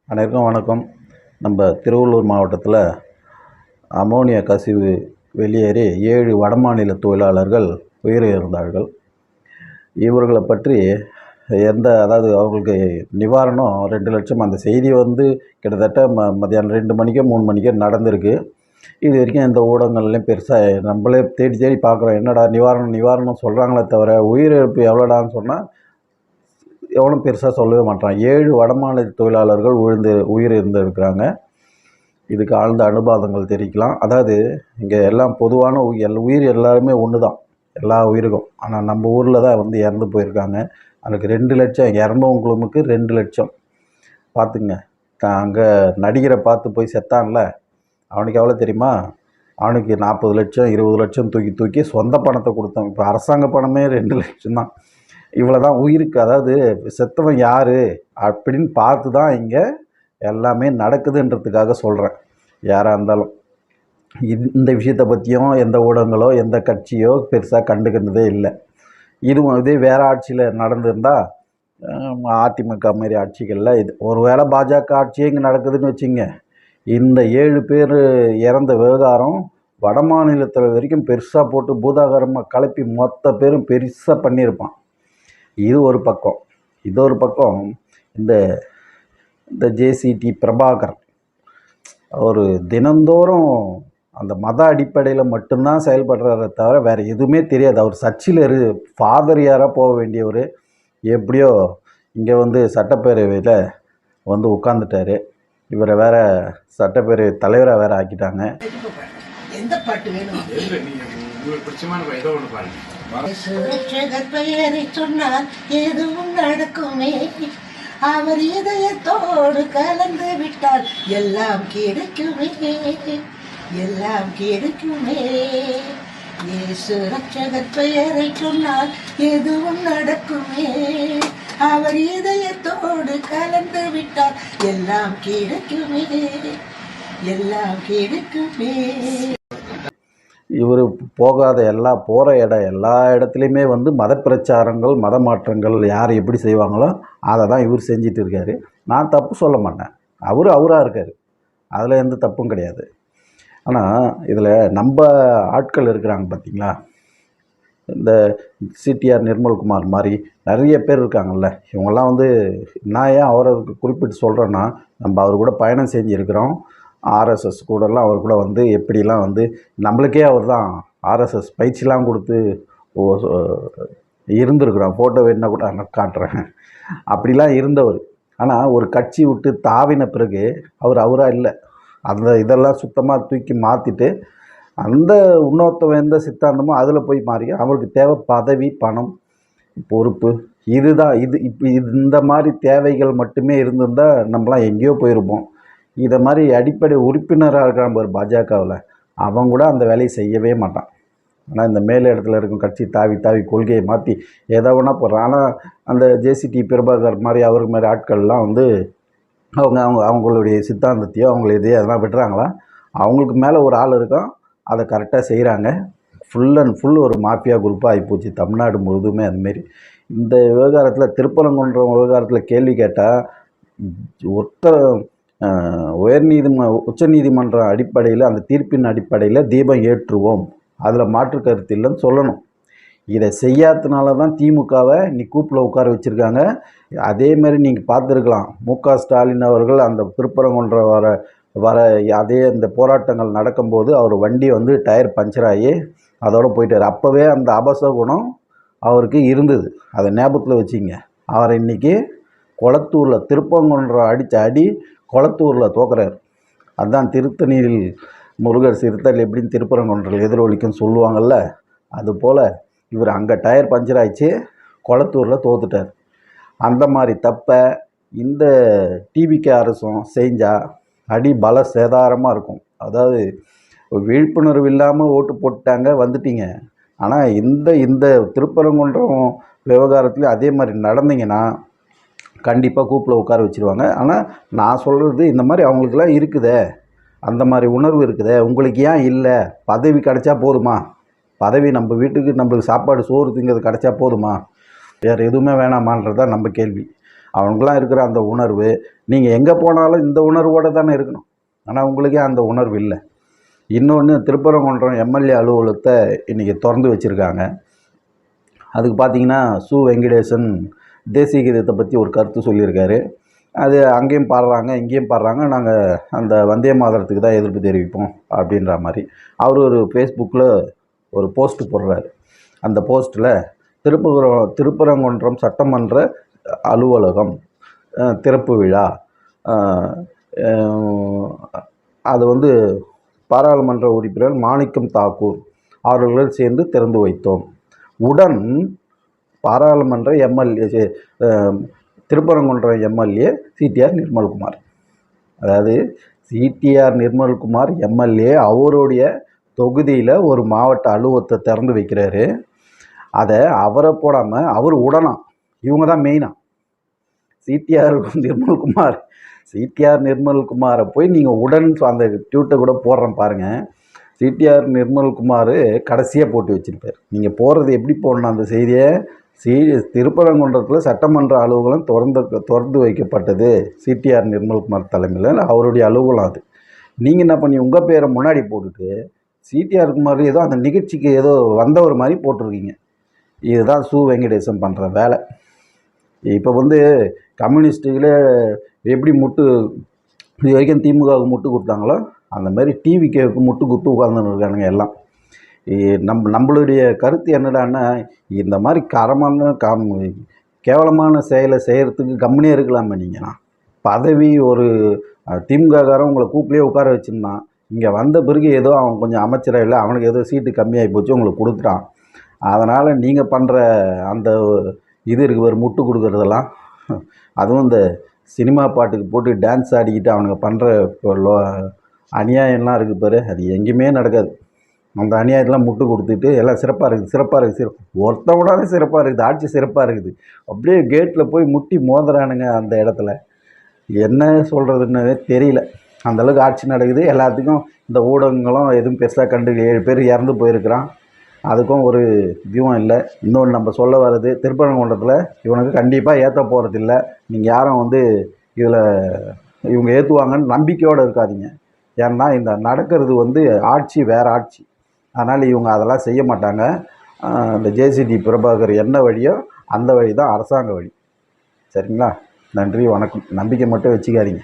அனைவருக்கும் வணக்கம். நம்ம திருவள்ளூர் மாவட்டத்தில் அமோனியா கசிவு வெளியேறி 7 வடமாநில தொழிலாளர்கள் உயிரிழந்தார்கள். இவர்களை பற்றி அதாவது அவங்களுக்கு நிவாரணம் 2 லட்சம். அந்த செய்தி கிட்டத்தட்ட மதியானம் 2 மணிக்கோ 3 மணிக்கோ நடந்திருக்கு. இது வரைக்கும் எந்த ஊடகங்கள்லையும் பெருசாக நம்மளே தேடி தேடி பார்க்குறோம், என்னடா நிவாரணம் சொல்கிறாங்களே தவிர உயிரிழப்பு எவ்வளோடான்னு சொன்னால் எவனும் பெருசாக சொல்லவே மாட்டான். 7 வடமாநில தொழிலாளர்கள் உயிரிழந்திருக்கிறாங்க. இதுக்கு ஆழ்ந்த அனுபாதங்கள் தெரிவிக்கலாம். அதாவது இங்கே எல்லாம் பொதுவான உயிர் எல்லாருமே ஒன்று தான், எல்லா உயிருக்கும். ஆனால் நம்ம ஊரில் தான் இறந்து போயிருக்காங்க. அதுக்கு 2 லட்சம், இறந்தவங்களுக்கு 2 லட்சம். பார்த்துங்க, அங்கே நடிகரை பார்த்து போய் செத்தான்ல, அவனுக்கு எவ்வளோ தெரியுமா? அவனுக்கு 40 லட்சம் 20 லட்சம் தூக்கி சொந்த பணத்தை கொடுத்தான். இப்போ அரசாங்க பணமே 2 லட்சம் தான். இவ்வளோ தான் உயிருக்கு. அதாவது செத்தவன் யார் அப்படின்னு பார்த்து தான் இங்கே எல்லாமே நடக்குதுன்றதுக்காக சொல்கிறேன். யாராக இருந்தாலும் இந்த விஷயத்தை பற்றியும் எந்த ஊடகங்களோ எந்த கட்சியோ பெருசாக கண்டுக்கிறதே இல்லை. இதே வேறு ஆட்சியில் நடந்திருந்தால், அதிமுக மாதிரி ஆட்சிகளில் இது ஒரு வேளை பாஜக ஆட்சியே இங்கே நடக்குதுன்னு வச்சுங்க, இந்த 7 பேர் இறந்த விவகாரம் வட மாநிலத்தில் வரைக்கும் பெருசாக போட்டு பூதாகரமாக கலப்பி மொத்த பேரும் பெருசாக பண்ணியிருப்பான். இது ஒரு பக்கம். இதொரு பக்கம் இந்த ஜேசிடி பிரபாகர் அவர் தினந்தோறும் அந்த மத அடிப்படையில் மட்டும்தான் செயல்படுறத தவிர வேறு எதுவுமே தெரியாது. அவர் சர்ச்சில் ஃபாதர் போக வேண்டியவர் எப்படியோ இங்கே சட்டப்பேரவையில் உட்காந்துட்டார். இவரை வேற சட்டப்பேரவை தலைவராக வேற ஆக்கிட்டாங்க. எந்த பாட்டு வேணும்? பெயரை சொன்னால் எதுவும் நடக்குமே. அவர் இதயத்தோடு கலந்து விட்டால் எல்லாம் கிடைக்குமே, எல்லாம் கிடைக்குமே. இயேசு ரட்சகர் பெயரை சொன்னால் எதுவும் நடக்குமே. அவர் இதயத்தோடு கலந்து விட்டால் எல்லாம் கிடைக்குமே, எல்லாம் கிடைக்குமே. இவர் போகாத போகிற எல்லா இடத்துலையுமே மத பிரச்சாரங்கள் மத மாற்றங்கள் யார் எப்படி செய்வாங்களோ அதை தான் இவர் செஞ்சிட்டு இருக்காரு. நான் தப்பு சொல்ல மாட்டேன், அவராக இருக்கார், அதில் எந்த தப்பும் கிடையாது. ஆனால் இதில் நம்ம ஆட்கள் இருக்கிறாங்க பார்த்தீங்களா, இந்த சிடிஆர் நிர்மல்குமார் மாதிரி நிறைய பேர் இருக்காங்கல்ல, இவங்கெல்லாம் நான் ஏன் அவரை குறிப்பிட்டு சொல்கிறேன்னா, நம்ம அவர் கூட பயணம் செஞ்சுருக்கிறோம். ஆர்எஸ்எஸ் கூடலாம் அவர் கூட எப்படிலாம் நம்மளுக்கே அவர் தான் ஆர்எஸ்எஸ் பயிற்சிலாம் கொடுத்து இருந்திருக்கிறோம். ஃபோட்டோ வேணுன்னா கூட நான் காட்டுறேன். அப்படிலாம் இருந்தவர். ஆனால் ஒரு கட்சி விட்டு தாவின பிறகு அவராக இல்லை. இதெல்லாம் சுத்தமாக தூக்கி மாற்றிட்டு அந்த இன்னொருத்தவன் எந்த சித்தாந்தமோ அதில் போய் மாறி அவருக்கு தேவை பதவி, பணம், பொறுப்பு. இதுதான் இப்போ இந்த மாதிரி தேவைகள் மட்டுமே இருந்திருந்தால் நம்மளாம் எங்கேயோ போயிருப்போம். இதை மாதிரி அடிப்படை உறுப்பினராக இருக்கிறான் பாரு பாஜகவில், அவன் கூட அந்த வேலையை செய்யவே மாட்டான். ஆனால் இந்த மேல் இடத்துல இருக்கும் கட்சி தாவி கொள்கையை மாற்றி எதை வேணா போடுறான். ஆனால் அந்த ஜேசிடி பிரபாகர் மாதிரி அவருக்கு மாதிரி ஆட்கள்லாம் அவங்களுடைய சித்தாந்தத்தையோ இதையோ அதெல்லாம் விட்டுறாங்களா, அவங்களுக்கு மேலே ஒரு ஆள் இருக்கான், அதை கரெக்டாக செய்கிறாங்க. ஃபுல் அண்ட் ஃபுல் ஒரு மாஃபியா குரூப்பாக ஆகிப்போச்சு தமிழ்நாடு முழுதுமே. அதுமாரி இந்த விவகாரத்தில் திருப்பரங்குன்ற விவகாரத்தில் கேள்வி கேட்டால் உச்சநீதிமன்ற அடிப்படையில் அந்த தீர்ப்பின் அடிப்படையில் தீபம் ஏற்றுவோம், அதில் மாற்று கருத்து இல்லைன்னு சொல்லணும். இதை செய்யாததுனால தான் திமுகவை கூப்பில் உட்கார வச்சுருக்காங்க. அதேமாரி நீங்கள் பார்த்துருக்கலாம், மு.க.ஸ்டாலின் அவர்கள் அந்த திருப்பரங்குன்ற வர அதே இந்த போராட்டங்கள் நடக்கும்போது அவர் வண்டி டயர் பஞ்சர் ஆகி அதோடு போயிட்டார். அப்போவே அந்த அபசகுணம் அவருக்கு இருந்தது, அதை ஞாபகத்தில் வச்சுங்க. அவரை இன்றைக்கி கொளத்தூரில் திருப்பரங்குன்ற அடி கொளத்தூரில் தோக்குறார். அதுதான் திருத்தணியில் முருகர் சிறுத்தல் எப்படின்னு திருப்பரங்குன்றில் எதிரொலிக்குன்னு சொல்லுவாங்கள்ல, அதுபோல் இவர் அங்கே டயர் பஞ்சர் ஆகிடுச்சு, கொளத்தூரில் தோத்துட்டார். அந்த மாதிரி தப்பை இந்த டிவிகே அரசும் செஞ்சால் அடி பல சேதாரமாக இருக்கும். அதாவது விழிப்புணர்வு இல்லாமல் ஓட்டு போட்டாங்க, வந்துட்டீங்க. ஆனால் இந்த திருப்பரங்குன்றம் விவகாரத்துலேயும் அதே மாதிரி நடந்தீங்கன்னா கண்டிப்பாக கூப்பில் உட்கார வச்சுருவாங்க. ஆனால் நான் சொல்கிறது, இந்த மாதிரி அவங்களுக்கெல்லாம் இருக்குதே, அந்த மாதிரி உணர்வு இருக்குதே, உங்களுக்கு ஏன் இல்லை? பதவி கிடச்சா போதுமா? பதவி நம்ம வீட்டுக்கு நம்மளுக்கு சாப்பாடு சோறு திங்கிறது கிடச்சா போதுமா? வேறு எதுவுமே வேணாமான்றது தான் நம்ம கேள்வி. அவங்களுக்கெல்லாம் இருக்கிற அந்த உணர்வு, நீங்கள் எங்கே போனாலும் இந்த உணர்வோடு தானே இருக்கணும். ஆனால் உங்களுக்கே அந்த உணர்வு இல்லை. இன்னொன்று, திருப்பரங்குன்றம் எம்எல்ஏ அலுவலகத்தை இன்றைக்கி திறந்து வச்சுருக்காங்க. அதுக்கு பார்த்தீங்கன்னா சு வெங்கடேசன் தேசிய கீதத்தை பற்றி ஒரு கருத்து சொல்லியிருக்காரு. அது அங்கேயும் பாடுறாங்க, இங்கேயும் பாடுறாங்க, நாங்கள் அந்த வந்தே மாதரத்துக்கு தான் எதிர்ப்பு தெரிவிப்போம் அப்படின்ற மாதிரி அவர் ஒரு ஃபேஸ்புக்கில் ஒரு போஸ்ட்டு போடுறாரு. அந்த போஸ்ட்டில் திருப்பரங்குன்றம் சட்டமன்ற அலுவலகம் திறப்பு விழா, அது வந்து பாராளுமன்ற உறுப்பினர் மாணிக்கம் தாக்கூர் அவர்களுடன் சேர்ந்து திறந்து வைத்தோம். உடன் பாராளுமன்ற MLA Thiruparankundram MLA CTR Nirmalkumar. அதாவது சிடிஆர் நிர்மல்குமார் எம்எல்ஏ அவருடைய தொகுதியில் ஒரு மாவட்ட அலுவலகத்தை திறந்து வைக்கிறாரு. அதை அவரை போடாமல் அவர் உடனாம், இவங்க தான் மெயினாக. சிடிஆர் நிர்மல்குமாரை போய் நீங்கள் உடன் அந்த ட்வீட்டை கூட போடுறேன் பாருங்கள். சிடிஆர் நிர்மல்குமார் கடைசியாக போட்டு வச்சுருப்பார். நீங்கள் போடுறது எப்படி போடணும் அந்த செய்தியை? திருப்பரங்குன்றத்தில் சட்டமன்ற அலுவலகம் திறந்து வைக்கப்பட்டது சிடிஆர் நிர்மல்குமார் தலைமையில், அவருடைய அலுவலகம் அது. நீங்கள் என்ன பண்ணி உங்கள் பேரை முன்னாடி போட்டுட்டு சிடிஆர் குமார் ஏதோ அந்த நிகழ்ச்சிக்கு ஏதோ வந்தவர் மாதிரி போட்டிருக்கீங்க. இதுதான் சு வெங்கடேசன் பண்ணுற வேலை. இப்போ வந்து கம்யூனிஸ்ட்டுகளே எப்படி இது வரைக்கும் திமுகவுக்கு முட்டு கொடுத்தாங்களோ அந்த மாதிரி டிவிகேவுக்கு முட்டு கொடுத்து உட்கார்ந்துன்னு இருக்கானுங்க எல்லாம். நம்மளுடைய கருத்து என்னடான்னா, இந்த மாதிரி கேவலமான செயலை செய்கிறதுக்கு கம்முனே இருக்கலாமே. நீங்கள்னா பதவி ஒரு திமுககாரன் உங்களை கூப்பிலே உட்கார வச்சுருந்தான், இங்கே வந்த பிறகு ஏதோ அவன் கொஞ்சம் அமைச்சராக இல்லை, அவனுக்கு ஏதோ சீட்டு கம்மியாகி போச்சு, உங்களுக்கு கொடுத்துட்டான். அதனால் நீங்கள் பண்ணுற அந்த இது இருக்குது ஒரு முட்டு கொடுக்குறதெல்லாம், அதுவும் இந்த சினிமா பாட்டுக்கு போட்டு டான்ஸ் ஆடிக்கிட்டு அவனுங்க பண்ணுற அநியாயம்லாம் இருக்குது பாரு, அது எங்கேயுமே நடக்காது. அந்த அநியாயத்தெலாம் முட்டு கொடுத்துட்டு எல்லாம் சிறப்பாக இருக்குது ஒருத்தவிடாத சிறப்பாக இருக்குது, ஆட்சி சிறப்பாக இருக்குது. அப்படியே கேட்டில் போய் முட்டி மோதுறானுங்க அந்த இடத்துல. என்ன சொல்கிறதுன்னு தெரியல. அந்தளவுக்கு ஆட்சி நடக்குது. எல்லாத்துக்கும் இந்த ஊடகங்களும் எதுவும் பெருசாக கண்டு 7 பேர் இறந்து போயிருக்கிறான், அதுக்கும் ஒரு இதுவும் இல்லை. இன்னொன்று நம்ம சொல்ல வர்றது, திருப்பரங்குன்றத்தில் இவனுக்கு கண்டிப்பாக ஏற்ற போகிறதில்ல. நீங்கள் யாரும் வந்து இதில் இவங்க ஏற்றுவாங்கன்னு நம்பிக்கையோடு இருக்காதீங்க. ஏன்னா இந்த நடக்கிறது வந்து ஆட்சி வேறு ஆட்சி, அதனால் இவங்க அதெல்லாம் செய்ய மாட்டாங்க. இந்த ஜேசிடி பிரபாகர் என்ன வழியோ அந்த வழி தான் அரசாங்க வழி. சரிங்களா? நன்றி, வணக்கம். நம்பிக்கை மட்டும் வச்சுக்காதீங்க.